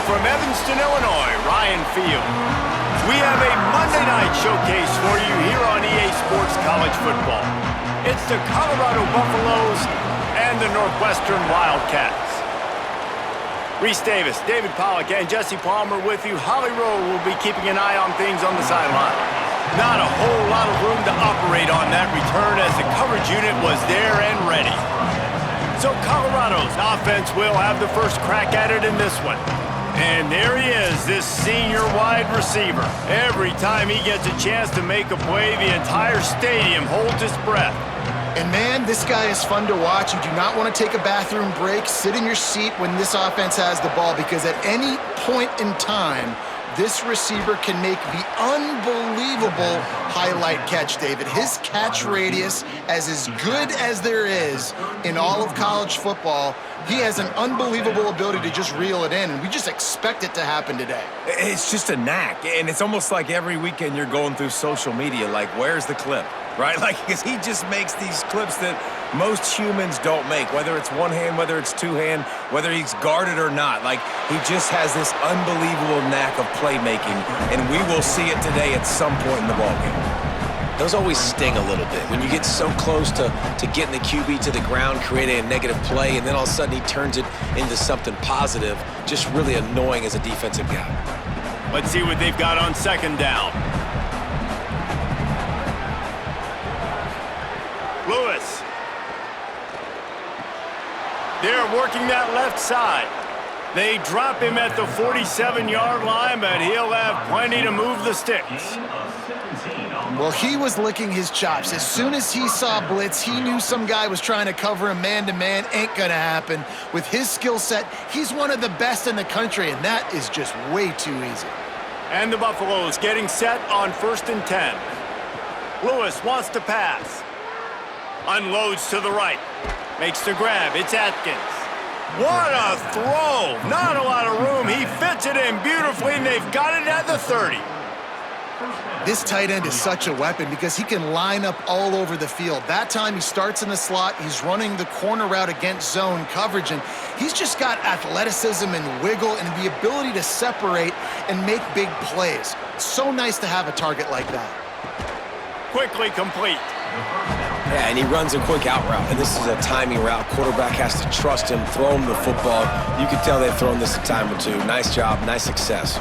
from Evanston, Illinois, Ryan Field. We have a Monday night showcase for you here on EA Sports College Football. It's the Colorado Buffaloes and the Northwestern Wildcats. Reese Davis, David Pollack, and Jesse Palmer with you. Holly Rowe will be keeping an eye on things on the sideline. Not a whole lot of room to operate on that return as the coverage unit was there and ready. So Colorado's offense will have the first crack at it in this one. And there he is, this senior wide receiver. Every time he gets a chance to make a play, the entire stadium holds its breath. And man, this guy is fun to watch. You do not want to take a bathroom break. Sit in your seat when this offense has the ball, because at any point in time, this receiver can make the unbelievable highlight catch, David. His catch radius is as good as there is in all of college football. He has an unbelievable ability to just reel it in, and we just expect it to happen today. It's just a knack, and it's almost like every weekend you're going through social media, like, where's the clip, right? Like, because he just makes these clips that most humans don't make, whether it's one hand, whether it's two hand, whether he's guarded or not. Like, he just has this unbelievable knack of playmaking, and we will see it today at some point in the ballgame. Those always sting a little bit when you get so close to getting the QB to the ground, creating a negative play, and then all of a sudden he turns it into something positive. Just really annoying as a defensive guy. Let's see what they've got on second down. Lewis. They're working that left side. They drop him at the 47-yard line, but he'll have plenty to move the sticks. Well, he was licking his chops. As soon as he saw blitz, he knew some guy was trying to cover him man-to-man. Ain't gonna happen. With his skill set, he's one of the best in the country, and that is just way too easy. And the Buffaloes getting set on 1st and 10. Lewis wants to pass. Unloads to the right. Makes the grab. It's Atkins. What a throw! Not a lot of room. He fits it in beautifully, and they've got it at the 30. This tight end is such a weapon because he can line up all over the field. That time he starts in the slot, he's running the corner route against zone coverage, and he's just got athleticism and wiggle and the ability to separate and make big plays. It's so nice to have a target like that. Quickly complete. Yeah, and he runs a quick out route, and this is a timing route. Quarterback has to trust him, throw him the football. You can tell they've thrown this a time or two. Nice job, nice success.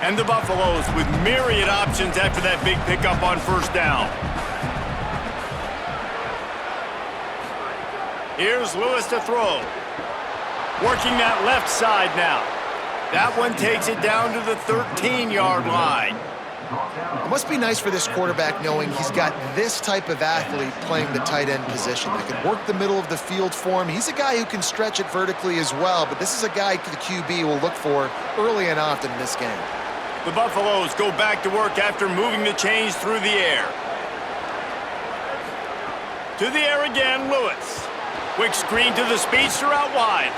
And the Buffaloes with myriad options after that big pickup on 1st down. Here's Lewis to throw. Working that left side now. That one takes it down to the 13-yard line. It must be nice for this quarterback knowing he's got this type of athlete playing the tight end position. They can work the middle of the field for him. He's a guy who can stretch it vertically as well, but this is a guy the QB will look for early and often in this game. The Buffaloes go back to work after moving the chains through the air. To the air again, Lewis. Quick screen to the speedster out wide.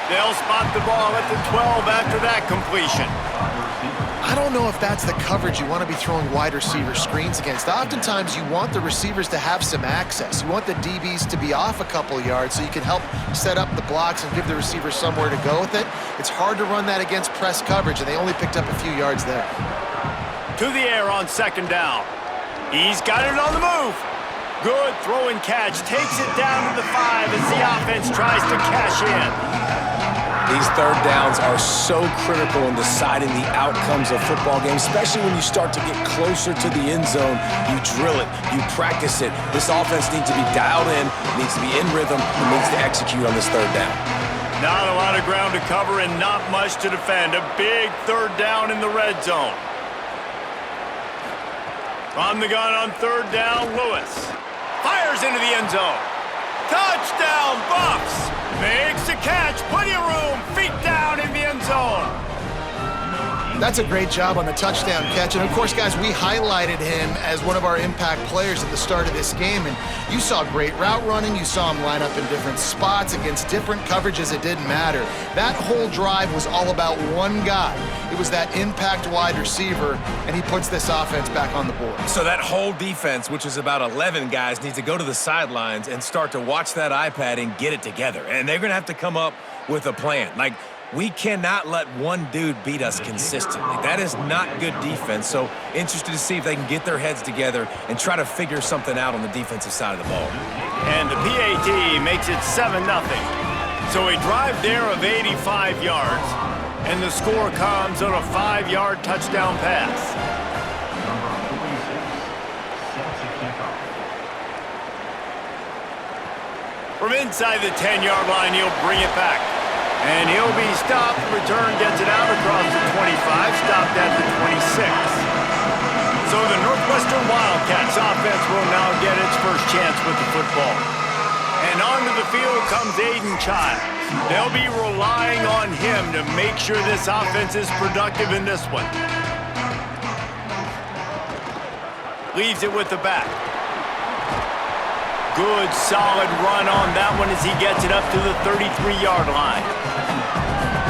They'll spot the ball at the 12 after that completion. I don't know if that's the coverage you want to be throwing wide receiver screens against. Oftentimes, you want the receivers to have some access. You want the DBs to be off a couple yards so you can help set up the blocks and give the receiver somewhere to go with it. It's hard to run that against press coverage, and they only picked up a few yards there. To the air on 2nd down. He's got it on the move. Good throw and catch. Takes it down to the 5 as the offense tries to cash in. These third downs are so critical in deciding the outcomes of football games, especially when you start to get closer to the end zone. You drill it, you practice it. This offense needs to be dialed in, needs to be in rhythm, and needs to execute on this 3rd down. Not a lot of ground to cover and not much to defend. A big 3rd down in the red zone. On the gun on 3rd down, Lewis. Fires into the end zone. Touchdown, Buffs! Makes the catch, plenty of room, feet down in the end zone. That's a great job on the touchdown catch. And of course, guys, we highlighted him as one of our impact players at the start of this game. And you saw great route running. You saw him line up in different spots against different coverages. It didn't matter. That whole drive was all about one guy. It was that impact wide receiver, and he puts this offense back on the board. So that whole defense, which is about 11 guys, needs to go to the sidelines and start to watch that iPad and get it together. And they're going to have to come up with a plan. Like, we cannot let one dude beat us consistently. That is not good defense. So interested to see if they can get their heads together and try to figure something out on the defensive side of the ball. And the PAT makes it 7-0. So a drive there of 85 yards, and the score comes on a 5-yard touchdown pass. From inside the 10-yard line, he'll bring it back. And he'll be stopped. Return gets it out across the 25, stopped at the 26. So the Northwestern Wildcats offense will now get its first chance with the football. And onto the field comes Aiden Childs. They'll be relying on him to make sure this offense is productive in this one. Leaves it with the back. Good, solid run on that one as he gets it up to the 33-yard line.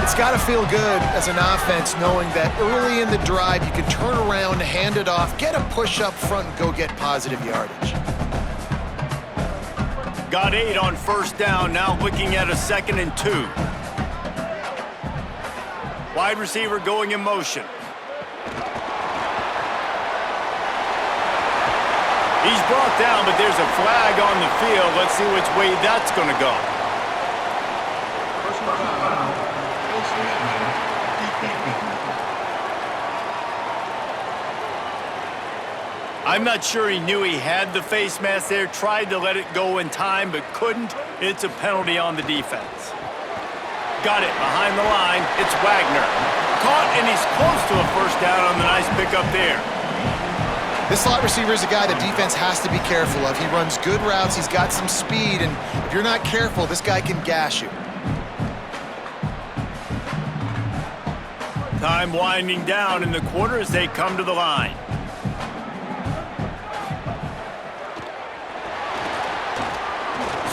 It's got to feel good as an offense knowing that early in the drive you can turn around, hand it off, get a push up front, and go get positive yardage. Got 8 on first down, now looking at a 2nd and 2. Wide receiver going in motion. He's brought down, but there's a flag on the field. Let's see which way that's going to go. I'm not sure he knew he had the face mask there, tried to let it go in time, but couldn't. It's a penalty on the defense. Got it behind the line. It's Wagner. Caught, and he's close to a first down on the nice pickup there. This slot receiver is a guy the defense has to be careful of. He runs good routes, he's got some speed, and if you're not careful, this guy can gash you. Time winding down in the quarter as they come to the line.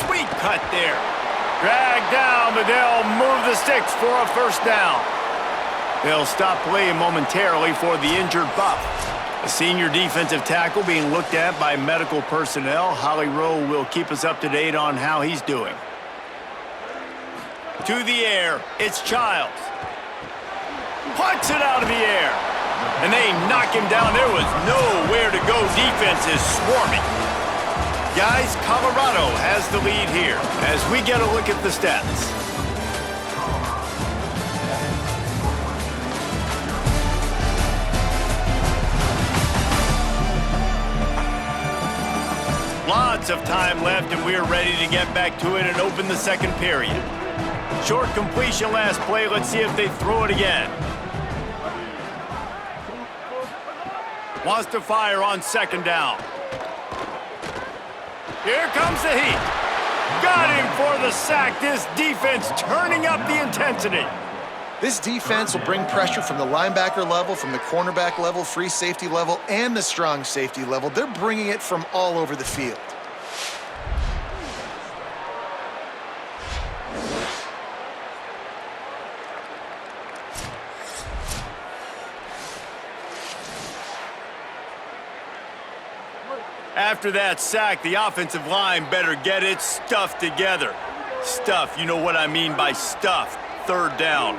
Sweet cut there. Dragged down, but they'll move the sticks for a first down. They'll stop play momentarily for the injured Buff. A senior defensive tackle being looked at by medical personnel. Holly Rowe will keep us up to date on how he's doing. To the air, it's Childs. Puts it out of the air. And they knock him down. There was nowhere to go. Defense is swarming. Guys, Colorado has the lead here as we get a look at the stats. Lots of time left, and we're ready to get back to it and open the second period. Short completion last play. Let's see if they throw it again. Wants to fire on second down. Here comes the heat. Got him for the sack. This defense turning up the intensity. This defense will bring pressure from the linebacker level, from the cornerback level, free safety level, and the strong safety level. They're bringing it from all over the field. After that sack, the offensive line better get its stuff together. Stuff, you know what I mean by stuff. Third down.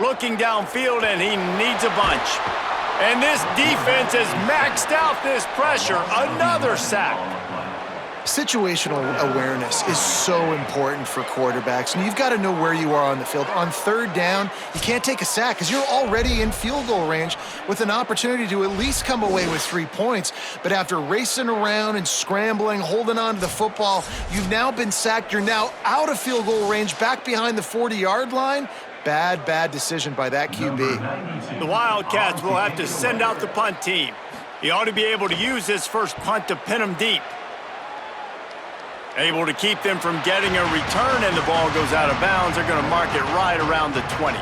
Looking downfield, and he needs a bunch. And this defense has maxed out this pressure. Another sack. Situational awareness is so important for quarterbacks, and you've got to know where you are on the field. On third down, you can't take a sack because you're already in field goal range with an opportunity to at least come away with 3 points. But after racing around and scrambling, holding on to the football, you've now been sacked. You're now out of field goal range, back behind the 40-yard line. Bad decision by that QB. The Wildcats will have to send out the punt team. He ought to be able to use this first punt to pin them deep. Able to keep them from getting a return, and the ball goes out of bounds. They're going to mark it right around the 20.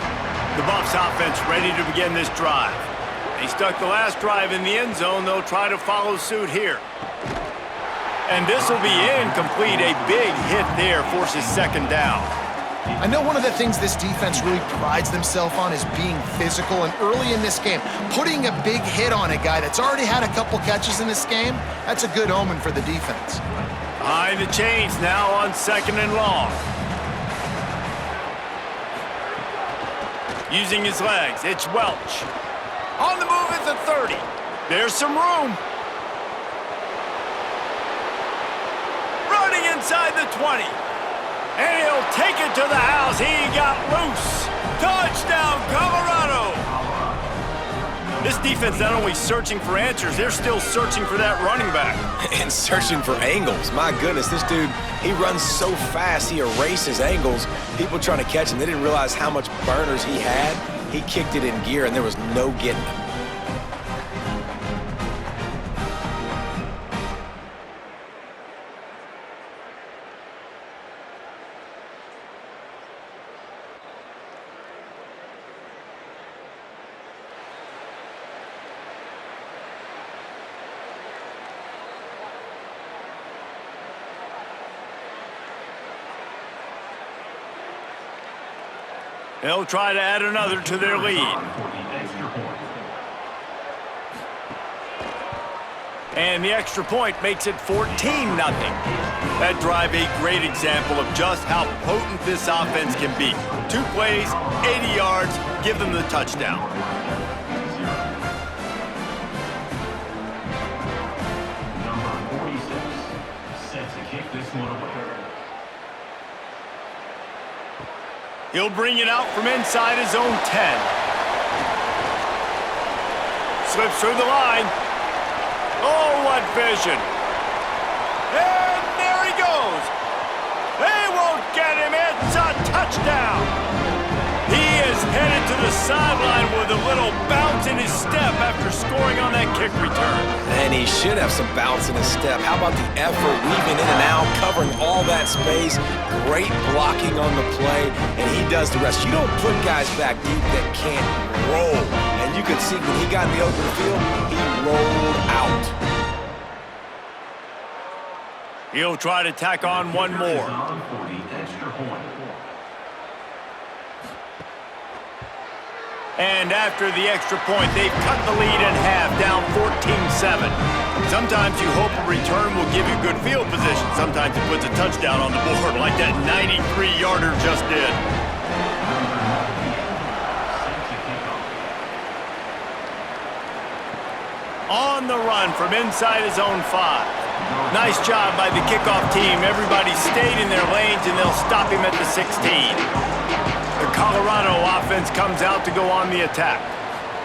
The Buffs offense ready to begin this drive. They stuck the last drive in the end zone. They'll try to follow suit here. And this will be incomplete. A big hit there forces second down. I know one of the things this defense really prides themselves on is being physical, and early in this game, putting a big hit on a guy that's already had a couple catches in this game, that's a good omen for the defense. Behind the chains now on second and long. Using his legs, it's Welch. On the move at the 30. There's some room. Running inside the 20. And he'll take it to the house. He got loose. Touchdown, Colorado. This defense not only searching for answers, they're still searching for that running back. And searching for angles. My goodness, this dude, he runs so fast, he erases angles. People trying to catch him, they didn't realize how much burners he had. He kicked it in gear, and there was no getting him. They'll try to add another to their lead. And the extra point makes it 14-0. That drive a great example of just how potent this offense can be. 2 plays, 80 yards, give them the touchdown. Number 46 set to kick this one away. He'll bring it out from inside his own 10. Slips through the line. Oh, what vision. And there he goes. They won't get him. It's a touchdown. He is headed to the sideline with a little bounce in his step after scoring on that kick return. And he should have some bounce in his step. How about the effort, weaving in and out, covering all that space, great blocking on the play, and he does the rest. You don't put guys back deep that can't roll. And you can see when he got in the open field, he rolled out. He'll try to tack on one more. And after the extra point, they've cut the lead in half, down 14-7. Sometimes you hope a return will give you good field position. Sometimes it puts a touchdown on the board like that 93-yarder just did. On the run from inside his own 5. Nice job by the kickoff team. Everybody stayed in their lanes, and they'll stop him at the 16. The Colorado offense comes out to go on the attack.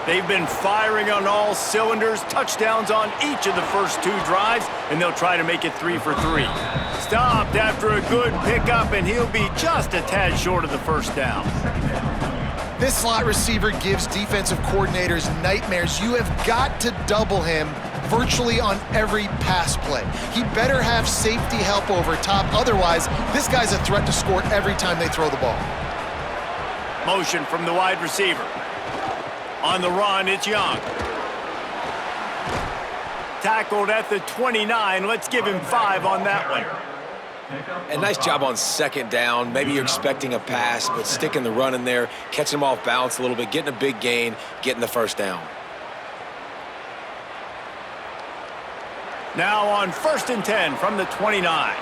They've been firing on all cylinders, touchdowns on each of the first 2 drives, and they'll try to make it 3 for 3. Stopped after a good pickup, and he'll be just a tad short of the first down. This slot receiver gives defensive coordinators nightmares. You have got to double him virtually on every pass play. He better have safety help over top. Otherwise, this guy's a threat to score every time they throw the ball. Motion from the wide receiver. On the run, it's Young. Tackled at the 29. Let's give him 5 on that one. And nice job on second down. Maybe you're expecting a pass, but sticking the run in there, catching him off balance a little bit, getting a big gain, getting the first down. Now on 1st and 10 from the 29.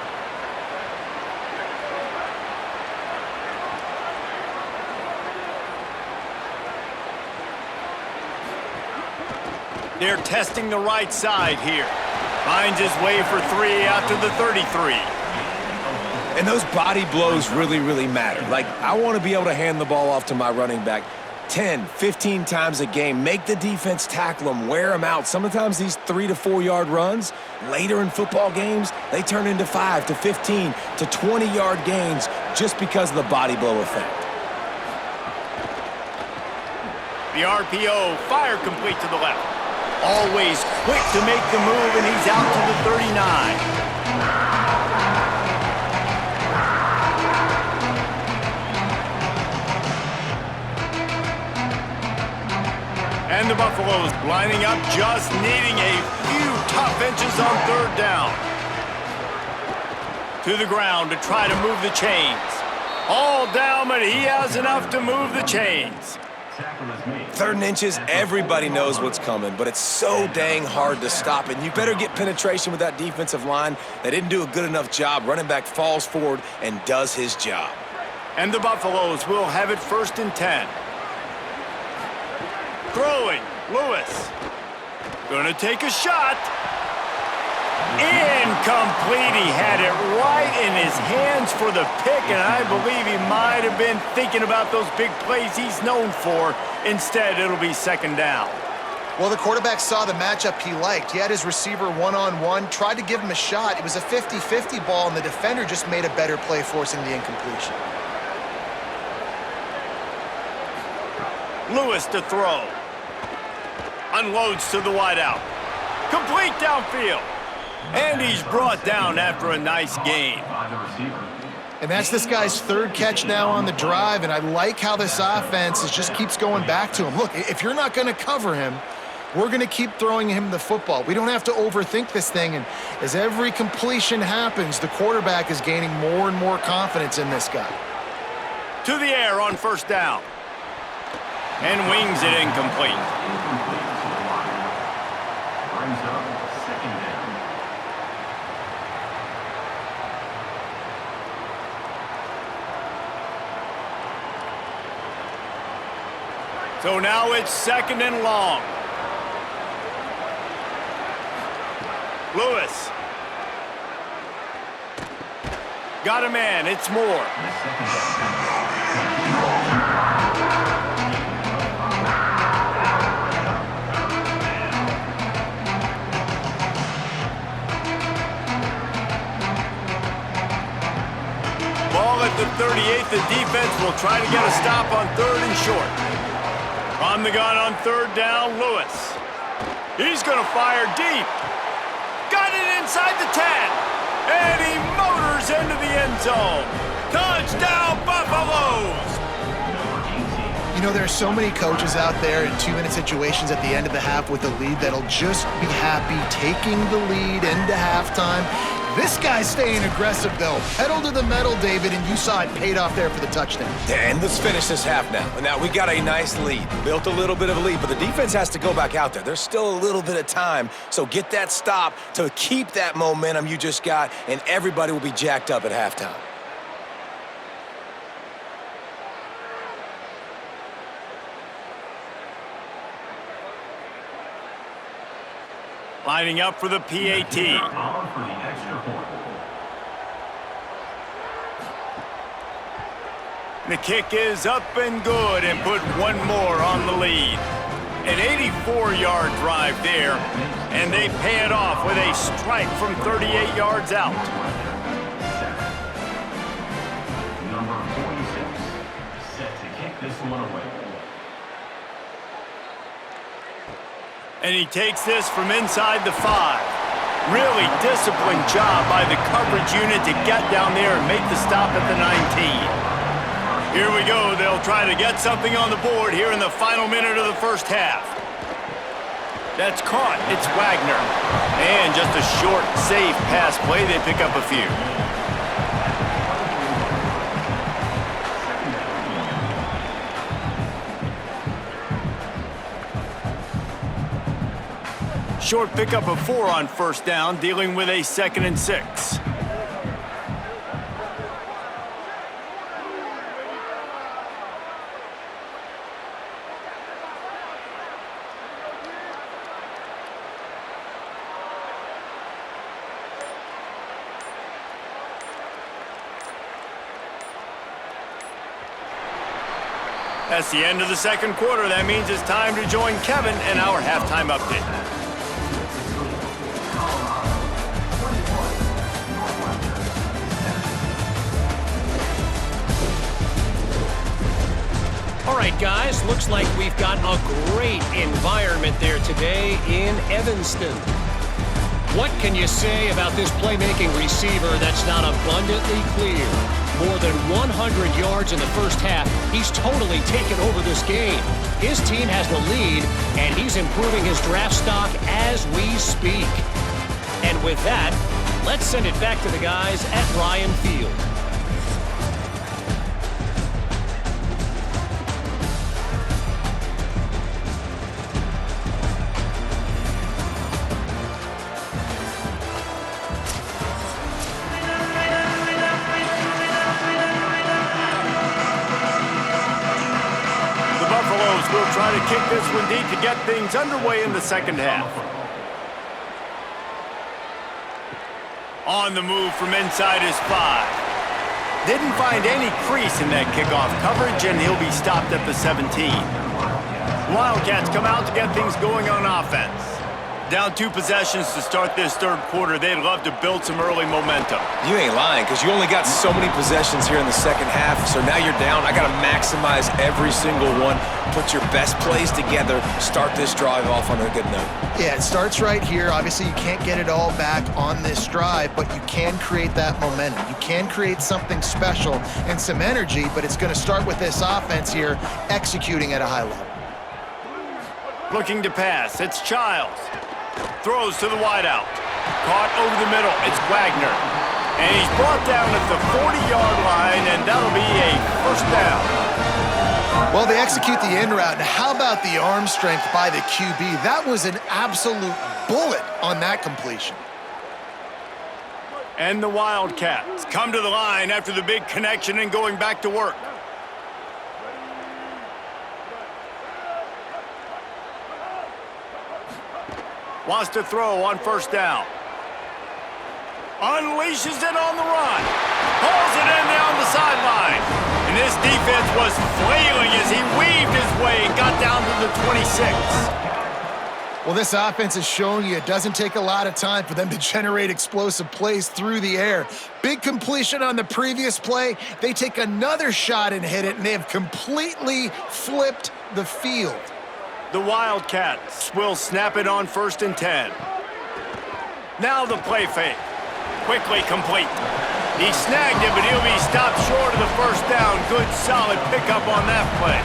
They're testing the right side here. Finds his way for 3 out to the 33. And those body blows really, really matter. Like, I want to be able to hand the ball off to my running back 10, 15 times a game. Make the defense tackle them, wear them out. Sometimes these 3 to 4 yard runs, later in football games, they turn into 5 to 15 to 20 yard gains just because of the body blow effect. The RPO, fire complete to the left. Always quick to make the move, and he's out to the 39. Buffaloes lining up, just needing a few tough inches on third down. To the ground to try to move the chains. All down, but he has enough to move the chains. Tackle is made. 3rd and inches, everybody knows what's coming, but it's so dang hard to stop it. And you better get penetration with that defensive line. They didn't do a good enough job. Running back falls forward and does his job. And the Buffaloes will have it 1st and 10. Throwing, Lewis. Gonna take a shot. Incomplete. He had it right in his hands for the pick, and I believe he might have been thinking about those big plays he's known for. Instead, it'll be 2nd down. Well, the quarterback saw the matchup he liked. He had his receiver one-on-one, tried to give him a shot. It was a 50-50 ball, and the defender just made a better play, forcing the incompletion. Lewis to throw. Unloads to the wideout. Complete downfield. And he's brought down after a nice gain. By the receiver. And that's this guy's 3rd catch now on the drive, and I like how this offense just keeps going back to him. Look, if you're not going to cover him, we're going to keep throwing him the football. We don't have to overthink this thing, and as every completion happens, the quarterback is gaining more and more confidence in this guy. To the air on 1st down. And wings it incomplete. Incomplete to the line. Brings up 2nd down. So now it's 2nd and long. Lewis. Got a man. It's Moore. The 2nd down. Ball at the 38. The defense will try to get a stop on 3rd and short. On the gun on 3rd down, Lewis. He's going to fire deep. Got it inside the 10. And he motors into the end zone. Touchdown, Buffaloes! You know, there are so many coaches out there in 2-minute situations at the end of the half with a lead that'll just be happy taking the lead into halftime. This guy's staying aggressive, though. Pedal to the metal, David, and you saw it paid off there for the touchdown. And let's finish this half now. Now, we got a nice lead. Built a little bit of a lead, but the defense has to go back out there. There's still a little bit of time, so get that stop to keep that momentum you just got, and everybody will be jacked up at halftime. Lining up for the PAT. On for the extra point. The kick is up and good and put one more on the lead. An 84-yard drive there, and they pay it off with a strike from 38 yards out. Number 46, set to kick this one away. And he takes this from inside the 5. Really disciplined job by the coverage unit to get down there and make the stop at the 19. Here we go. They'll try to get something on the board here in the final minute of the 1st half. That's caught. It's Wagner. And just a short, safe pass play. They pick up a few. Short pickup of 4 on 1st down, dealing with a 2nd and 6. That's the end of the 2nd quarter. That means it's time to join Kevin in our halftime update. All right, guys, looks like we've got a great environment there today in Evanston. What can you say about this playmaking receiver that's not abundantly clear? More than 100 yards in the first half. He's totally taken over this game. His team has the lead, and he's improving his draft stock as we speak. And with that, let's send it back to the guys at Ryan Field. Will try to kick this one deep to get things underway in the second half. On the move from inside his 5. Didn't find any crease in that kickoff coverage, and he'll be stopped at the 17. Wildcats come out to get things going on offense. Down 2 possessions to start this third quarter. They'd love to build some early momentum. You ain't lying, because you only got so many possessions here in the second half, so now you're down. I got to maximize every single one, put your best plays together, start this drive off on a good note. Yeah, it starts right here. Obviously, you can't get it all back on this drive, but you can create that momentum. You can create something special and some energy, but it's going to start with this offense here executing at a high level. Looking to pass. It's Childs. Throws to the wideout. Caught over the middle. It's Wagner. And he's brought down at the 40-yard line, and that'll be a first down. Well, they execute the in route. And how about the arm strength by the QB? That was an absolute bullet on that completion. And the Wildcats come to the line after the big connection and going back to work. Wants to throw on first down. Unleashes it on the run. Pulls it in down the sideline. And this defense was flailing as he weaved his way and got down to the 26. Well, this offense is showing you it doesn't take a lot of time for them to generate explosive plays through the air. Big completion on the previous play. They take another shot and hit it, and they have completely flipped the field. The Wildcats will snap it on 1st and 10. Now the play fake. Quickly complete. He snagged it, but he'll be stopped short of the first down. Good, solid pickup on that play.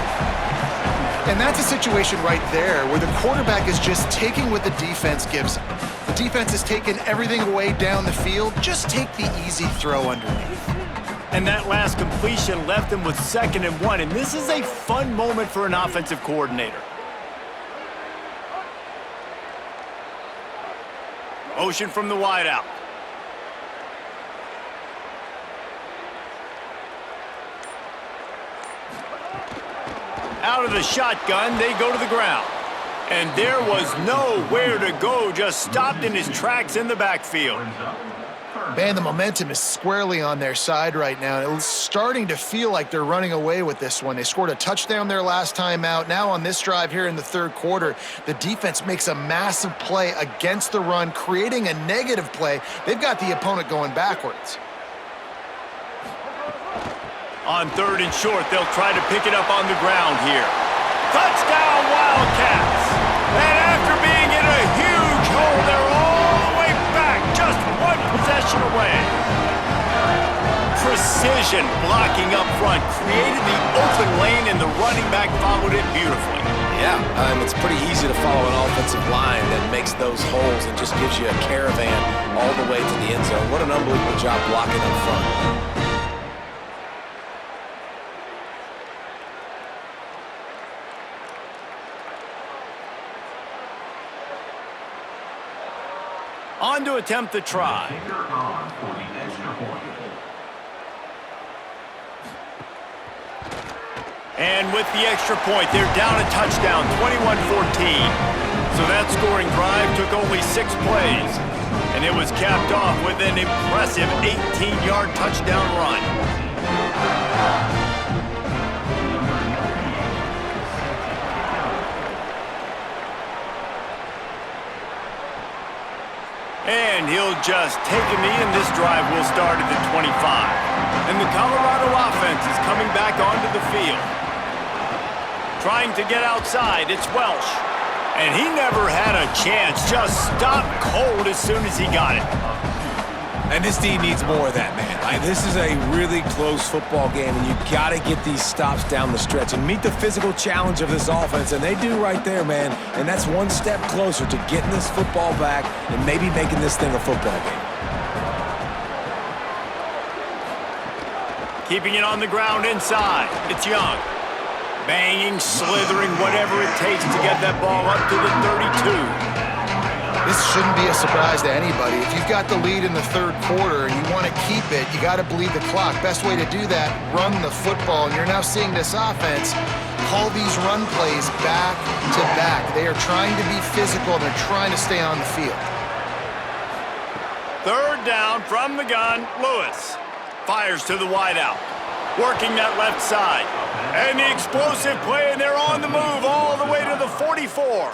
And that's a situation right there where the quarterback is just taking what the defense gives him. The defense has taken everything away down the field. Just take the easy throw underneath. And that last completion left him with 2nd and 1. And this is a fun moment for an offensive coordinator. Motion from the wideout. Out of the shotgun, they go to the ground. And there was nowhere to go, just stopped in his tracks in the backfield. Man, the momentum is squarely on their side right now. It's starting to feel like they're running away with this one. They scored a touchdown their last time out. Now on this drive here in the third quarter, the defense makes a massive play against the run, creating a negative play. They've got the opponent going backwards. On 3rd and short, they'll try to pick it up on the ground here. Touchdown, Wildcats! And after being in a huge hole, they're all the way back, just 1 possession away. Precision blocking up front created the open lane, and the running back followed it beautifully. Yeah, it's pretty easy to follow an offensive line that makes those holes and just gives you a caravan all the way to the end zone. What an unbelievable job blocking up front. On to attempt the try. And with the extra point, they're down a touchdown, 21-14. So that scoring drive took only 6 plays. And it was capped off with an impressive 18-yard touchdown run. And he'll just take a knee, and this drive will start at the 25. And the Colorado offense is coming back onto the field. Trying to get outside, it's Welsh. And he never had a chance. Just stopped cold as soon as he got it. And this D needs more of that, man. This is a really close football game, and you got to get these stops down the stretch and meet the physical challenge of this offense, and they do right there, man. And that's one step closer to getting this football back and maybe making this thing a football game. Keeping it on the ground inside. It's Young. Banging, slithering, whatever it takes to get that ball up to the 32. This shouldn't be a surprise to anybody. If you've got the lead in the third quarter and you want to keep it, you got to bleed the clock. Best way to do that, run the football. And you're now seeing this offense call these run plays back to back. They are trying to be physical, and they're trying to stay on the field. Third down from the gun. Lewis fires to the wideout, working that left side. And the explosive play, and they're on the move all the way to the 44.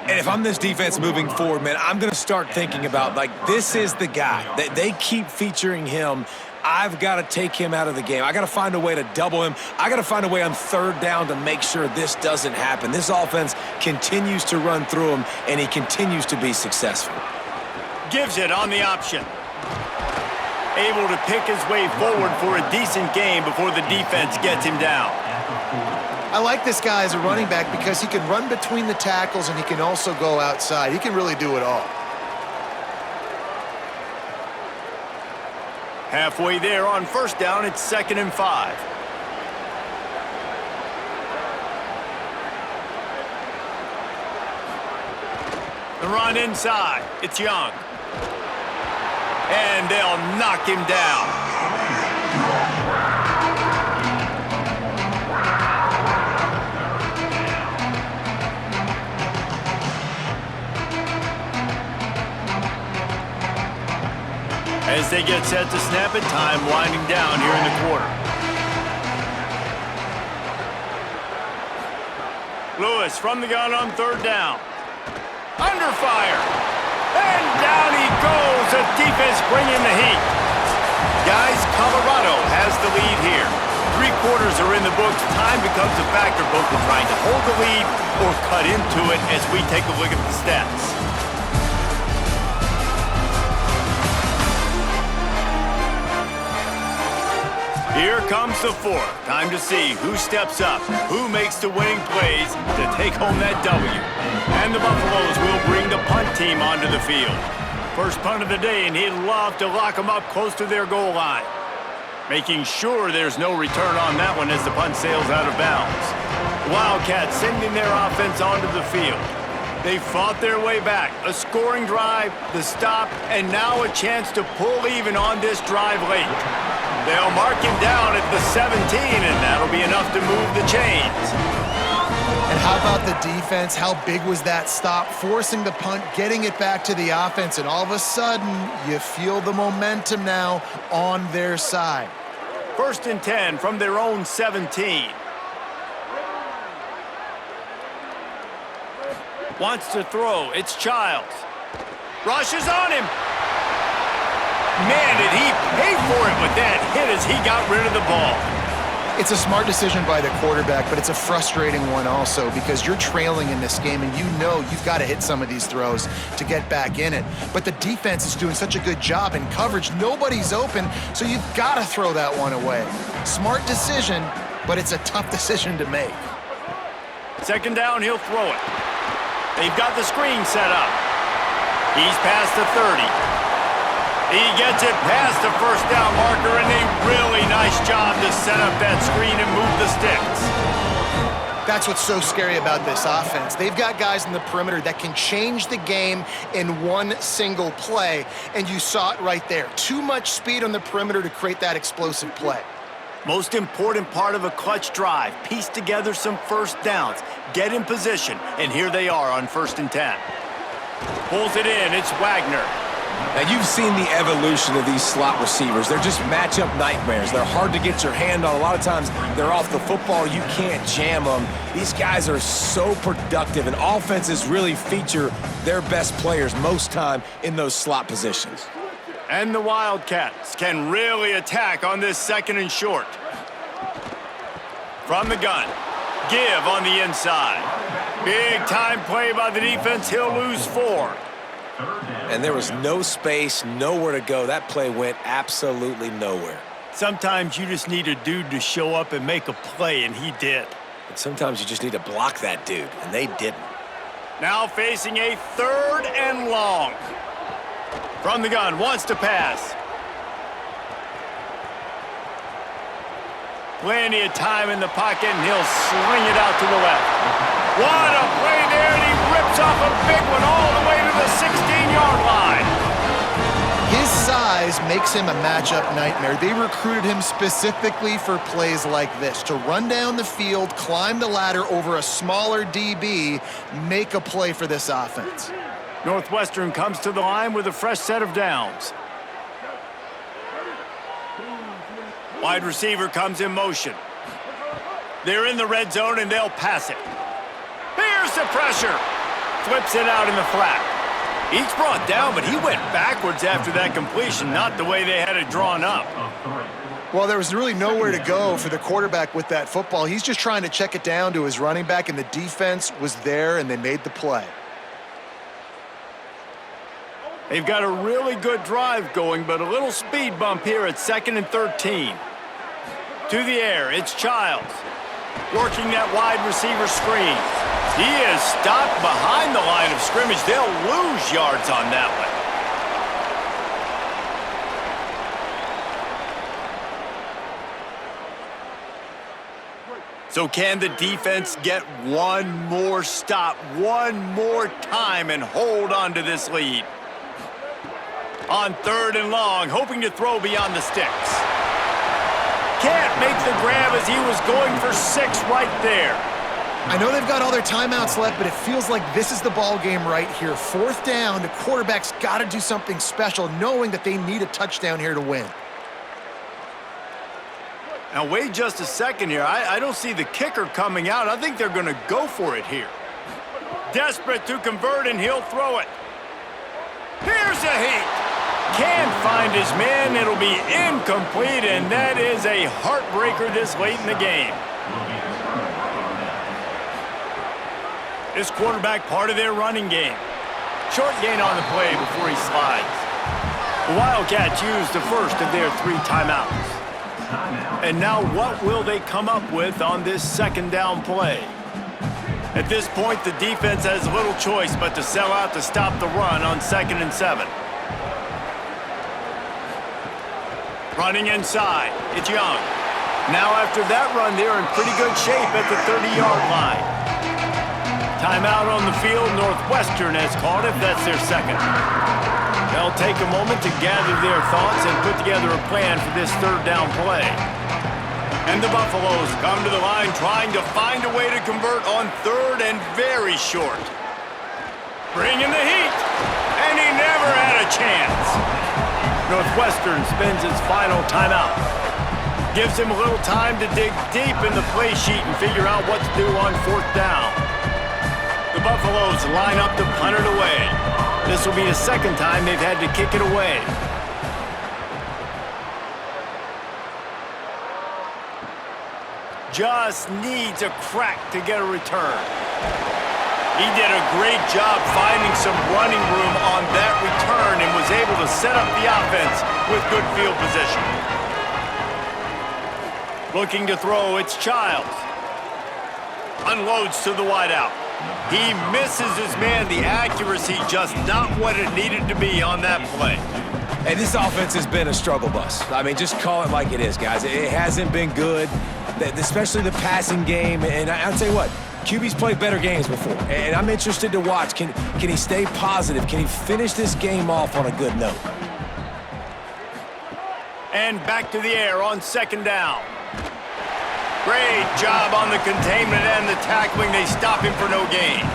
And if I'm this defense moving forward, man, I'm going to start thinking about, this is the guy. They keep featuring him. I've got to take him out of the game. I got to find a way to double him. I got to find a way on third down to make sure this doesn't happen. This offense continues to run through him, and he continues to be successful. Gives it on the option. Able to pick his way forward for a decent gain before the defense gets him down. I like this guy as a running back because he can run between the tackles and he can also go outside. He can really do it all. Halfway there on first down, it's 2nd and 5. The run inside. It's Young. And they'll knock him down. As they get set to snap it, time winding down here in the quarter. Lewis from the gun on third down. Under fire. And down he goes. The defense bringing the heat. Guys, Colorado has the lead here. 3 quarters are in the books. Time becomes a factor both in trying to hold the lead or cut into it as we take a look at the stats. Here comes the fourth. Time to see who steps up, who makes the winning plays to take home that W. And the Buffaloes will bring the punt team onto the field. First punt of the day, and he'd love to lock them up close to their goal line. Making sure there's no return on that one as the punt sails out of bounds. The Wildcats sending their offense onto the field. They fought their way back. A scoring drive, the stop, and now a chance to pull even on this drive late. They'll mark him down at the 17, and that'll be enough to move the chains. And how about the defense? How big was that stop? Forcing the punt, getting it back to the offense, and all of a sudden, you feel the momentum now on their side. 1st and 10 from their own 17. Wants to throw. It's Childs. Rushes on him. Man, did he pay for it with that hit as he got rid of the ball. It's a smart decision by the quarterback, but it's a frustrating one also because you're trailing in this game and you know you've got to hit some of these throws to get back in it. But the defense is doing such a good job in coverage. Nobody's open, so you've got to throw that one away. Smart decision, but it's a tough decision to make. 2nd down, he'll throw it. They've got the screen set up. He's past the 30. He gets it past the first down marker, and a really nice job to set up that screen and move the sticks. That's what's so scary about this offense. They've got guys in the perimeter that can change the game in one single play, and you saw it right there. Too much speed on the perimeter to create that explosive play. Most important part of a clutch drive, piece together some first downs, get in position, and here they are on 1st and 10. Pulls it in, it's Wagner. Now, you've seen the evolution of these slot receivers. They're just matchup nightmares. They're hard to get your hand on. A lot of times, they're off the football. You can't jam them. These guys are so productive, and offenses really feature their best players most time in those slot positions. And the Wildcats can really attack on this 2nd and short. From the gun, give on the inside. Big time play by the defense. He'll lose 4. And there was no space, nowhere to go. That play went absolutely nowhere. Sometimes you just need a dude to show up and make a play, and he did. And sometimes you just need to block that dude, and they didn't. Now facing a 3rd and long. From the gun, wants to pass. Plenty of time in the pocket, and he'll sling it out to the left. What a play there, and he rips off a big one all the way to the 16-yard line. His size makes him a matchup nightmare. They recruited him specifically for plays like this, to run down the field, climb the ladder over a smaller DB, make a play for this offense. Northwestern comes to the line with a fresh set of downs. Wide receiver comes in motion. They're in the red zone, and they'll pass it. Here's the pressure. Flips it out in the flat. Each brought down, but he went backwards after that completion, not the way they had it drawn up. Well, there was really nowhere to go for the quarterback with that football. He's just trying to check it down to his running back, and the defense was there, and they made the play. They've got a really good drive going, but a little speed bump here at 2nd and 13. To the air, it's Childs. Working that wide receiver screen. He is stopped behind the line of scrimmage. They'll lose yards on that one. So can the defense get one more stop, one more time, and hold on to this lead? On 3rd and long, hoping to throw beyond the sticks. Can't make the grab as he was going for 6 right there. I know they've got all their timeouts left, but it feels like this is the ball game right here. 4th down, the quarterback's got to do something special, knowing that they need a touchdown here to win. Now, wait just a second here. I don't see the kicker coming out. I think they're going to go for it here. Desperate to convert, and he'll throw it. Here's a heat. Can't find his man. It'll be incomplete, and that is a heartbreaker this late in the game. This quarterback part of their running game. Short gain on the play before he slides. The Wildcats use the first of their 3 timeouts. And now what will they come up with on this 2nd down play? At this point, the defense has little choice but to sell out to stop the run on 2nd and 7. Running inside, it's Young. Now after that run, they're in pretty good shape at the 30-yard line. Timeout on the field, Northwestern has called it. That's their 2nd. They'll take a moment to gather their thoughts and put together a plan for this 3rd down play. And the Buffaloes come to the line trying to find a way to convert on 3rd and very short. Bringing the heat, and he never had a chance. Northwestern spends its final timeout. Gives him a little time to dig deep in the play sheet and figure out what to do on 4th down. The Buffaloes line up to punt it away. This will be the 2nd time they've had to kick it away. Just needs a crack to get a return. He did a great job finding some running room on that return and was able to set up the offense with good field position. Looking to throw, it's Childs. Unloads to the wideout. He misses his man. The accuracy just not what it needed to be on that play. Hey, this offense has been a struggle bus. I mean, just call it like it is, guys. It hasn't been good, especially the passing game. And I'll tell you what, QB's played better games before. And I'm interested to watch. Can he stay positive? Can he finish this game off on a good note? And back to the air on 2nd down. Great job on the containment and the tackling. They stop him for no gain.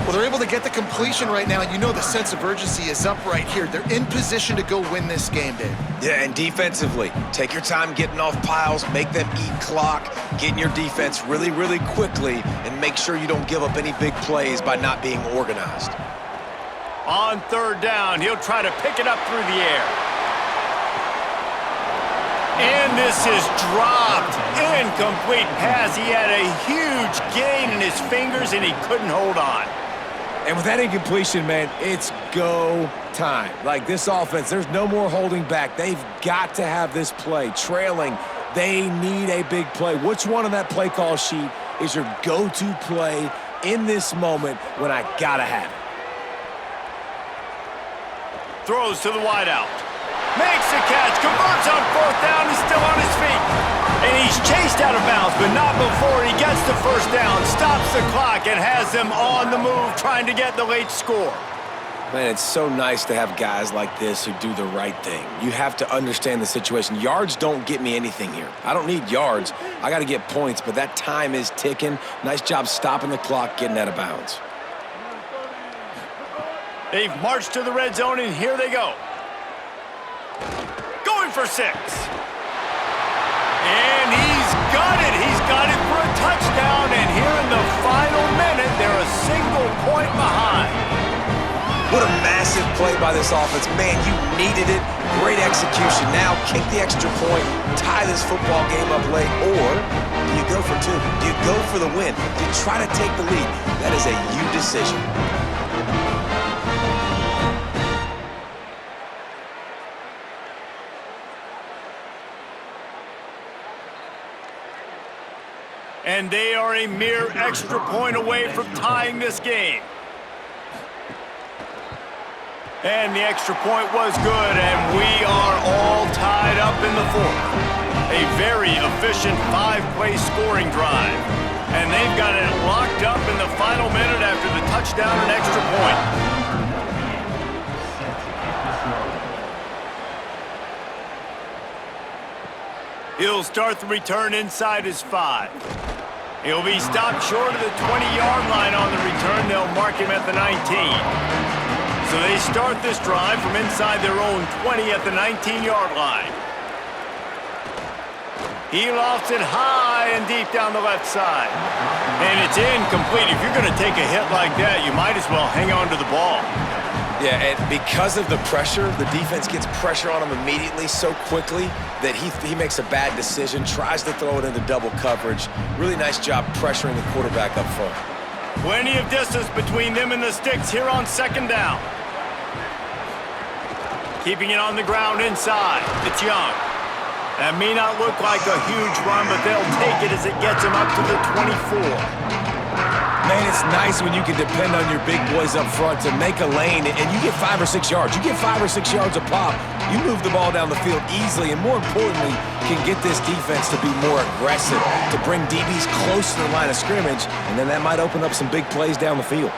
Well, they're able to get the completion right now, and you know the sense of urgency is up right here. They're in position to go win this game, Dave. Yeah, and defensively, take your time getting off piles, make them eat clock, get in your defense really, really quickly, and make sure you don't give up any big plays by not being organized. On 3rd down, he'll try to pick it up through the air. And this is dropped. Incomplete pass. He had a huge gain in his fingers, and he couldn't hold on. And with that incompletion, man, it's go time. Like this offense, there's no more holding back. They've got to have this play. Trailing, they need a big play. Which one on that play call sheet is your go-to play in this moment when I gotta have it? Throws to the wideout. Makes the catch, converts on 4th down, is still on his feet. And he's chased out of bounds, but not before he gets the 1st down, stops the clock, and has them on the move trying to get the late score. Man, it's so nice to have guys like this who do the right thing. You have to understand the situation. Yards don't get me anything here. I don't need yards. I got to get points, but that time is ticking. Nice job stopping the clock, getting out of bounds. They've marched to the red zone, and here they go. Going for 6. And he's got it. He's got it for a touchdown. And here in the final minute, they're a single point behind. What a massive play by this offense. Man, you needed it. Great execution. Now kick the extra point, tie this football game up late, or do you go for 2? Do you go for the win? Do you try to take the lead? That is a you decision. And they are a mere extra point away from tying this game. And the extra point was good, and we are all tied up in the 4th. A very efficient 5-play scoring drive. And they've got it locked up in the final minute after the touchdown and extra point. He'll start the return inside his 5. He'll be stopped short of the 20-yard line on the return. They'll mark him at the 19. So they start this drive from inside their own 20 at the 19-yard line. He lofts it high and deep down the left side. And it's incomplete. If you're going to take a hit like that, you might as well hang on to the ball. Yeah, and because of the pressure, the defense gets pressure on him immediately so quickly that he makes a bad decision, tries to throw it into double coverage. Really nice job pressuring the quarterback up front. Plenty of distance between them and the sticks here on 2nd down. Keeping it on the ground inside. It's Young. That may not look like a huge run, but they'll take it as it gets him up to the 24. Man, it's nice when you can depend on your big boys up front to make a lane, and you get 5 or 6 yards. You get 5 or 6 yards a pop. You move the ball down the field easily, and more importantly, can get this defense to be more aggressive, to bring DBs close to the line of scrimmage, and then that might open up some big plays down the field.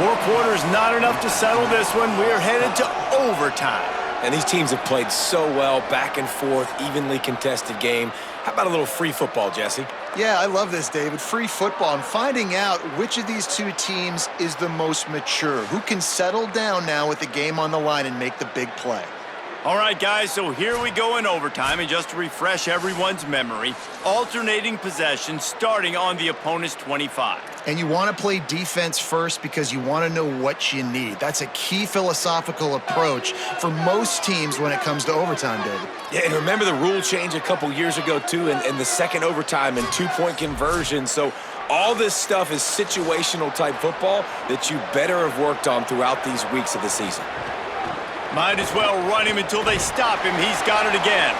4 quarters, not enough to settle this one. We're headed to overtime. And these teams have played so well, back and forth, evenly contested game. How about a little free football, Jesse? Yeah, I love this, David. Free football and finding out which of these 2 teams is the most mature, who can settle down now with the game on the line and make the big play. All right, guys, so here we go in overtime, and just to refresh everyone's memory, alternating possession starting on the opponent's 25. And you want to play defense first because you want to know what you need. That's a key philosophical approach for most teams when it comes to overtime, David. Yeah, and remember the rule change a couple years ago, too, and the second overtime and 2-point conversion. So all this stuff is situational type football that you better have worked on throughout these weeks of the season. Might as well run him until they stop him. He's got it again.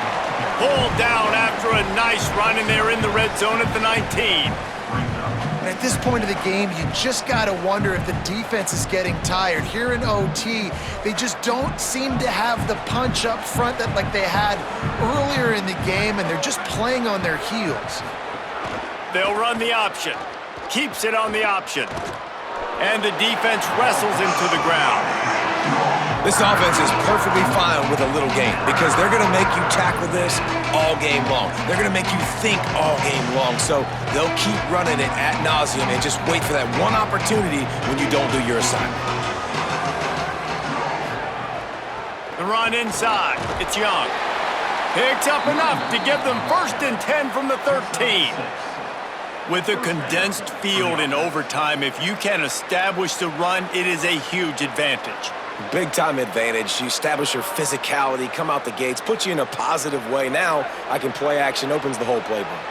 Pulled down after a nice run, and they're in the red zone at the 19. And at this point of the game, you just got to wonder if the defense is getting tired. Here in OT, they just don't seem to have the punch up front that like they had earlier in the game, and they're just playing on their heels. They'll run the option. Keeps it on the option. And the defense wrestles him to the ground. This offense is perfectly fine with a little game because they're going to make you tackle this all game long. They're going to make you think all game long. So they'll keep running it ad nauseum and just wait for that one opportunity when you don't do your assignment. The run inside. It's Young. Picks up enough to give them 1st and 10 from the 13. With a condensed field in overtime, if you can establish the run, it is a huge advantage. Big-time advantage. You establish your physicality, come out the gates, put you in a positive way. Now I can play action, opens the whole playbook.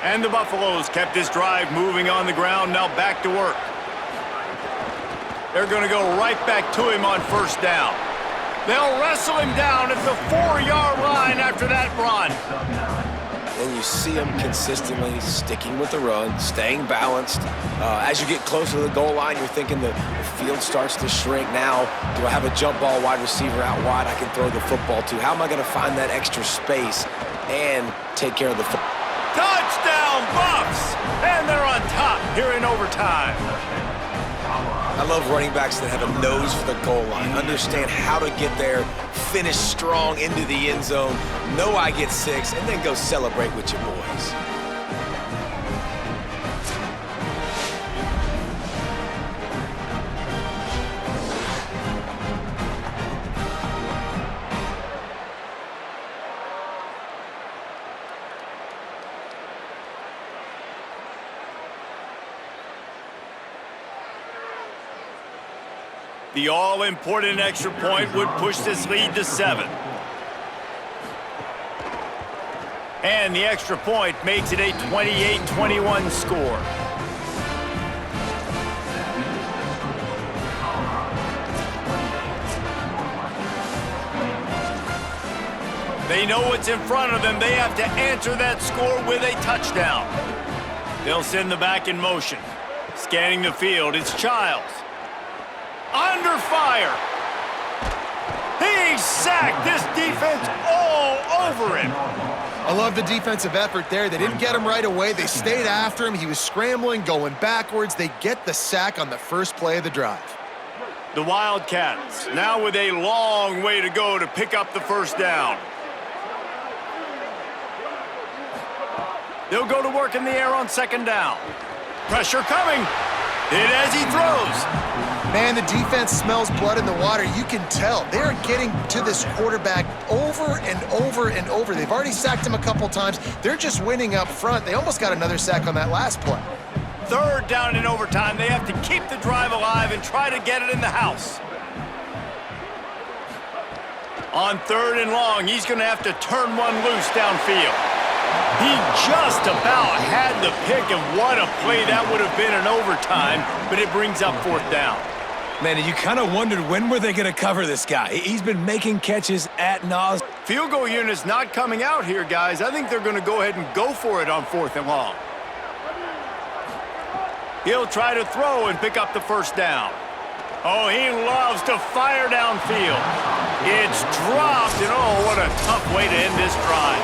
And the Buffaloes kept this drive moving on the ground, now back to work. They're going to go right back to him on first down. They'll wrestle him down at the 4-yard line after that run. And you see him consistently sticking with the run, staying balanced. As you get closer to the goal line, you're thinking the field starts to shrink. Now, do I have a jump ball wide receiver out wide I can throw the football to? How am I going to find that extra space and take care of the football? Touchdown, Buffs! And they're on top here in overtime. I love running backs that have a nose for the goal line, understand how to get there, finish strong into the end zone, know I get 6, and then go celebrate with your boys. The all-important extra point would push this lead to 7. And the extra point makes it a 28-21 score. They know what's in front of them. They have to answer that score with a touchdown. They'll send the back in motion. Scanning the field, it's Childs. Under fire. He's sacked. This defense all over him. I love the defensive effort there. They didn't get him right away. They stayed after him. He was scrambling, going backwards. They get the sack on the first play of the drive. The Wildcats now with a long way to go to pick up the first down. They'll go to work in the air on second down. Pressure coming. Hit as he throws. Man, the defense smells blood in the water. You can tell. They're getting to this quarterback over and over and over. They've already sacked him a couple times. They're just winning up front. They almost got another sack on that last play. Third down in overtime. They have to keep the drive alive and try to get it in the house. On third and long, he's going to have to turn one loose downfield. He just about had the pick, and what a play that would have been in overtime, but it brings up fourth down. Man, you kind of wondered when were they going to cover this guy. He's been making catches at nauseam. Field goal unit's not coming out here, guys. I think they're going to go ahead and go for it on fourth and long. He'll try to throw and pick up the first down. Oh, he loves to fire downfield. It's dropped, and oh, what a tough way to end this drive.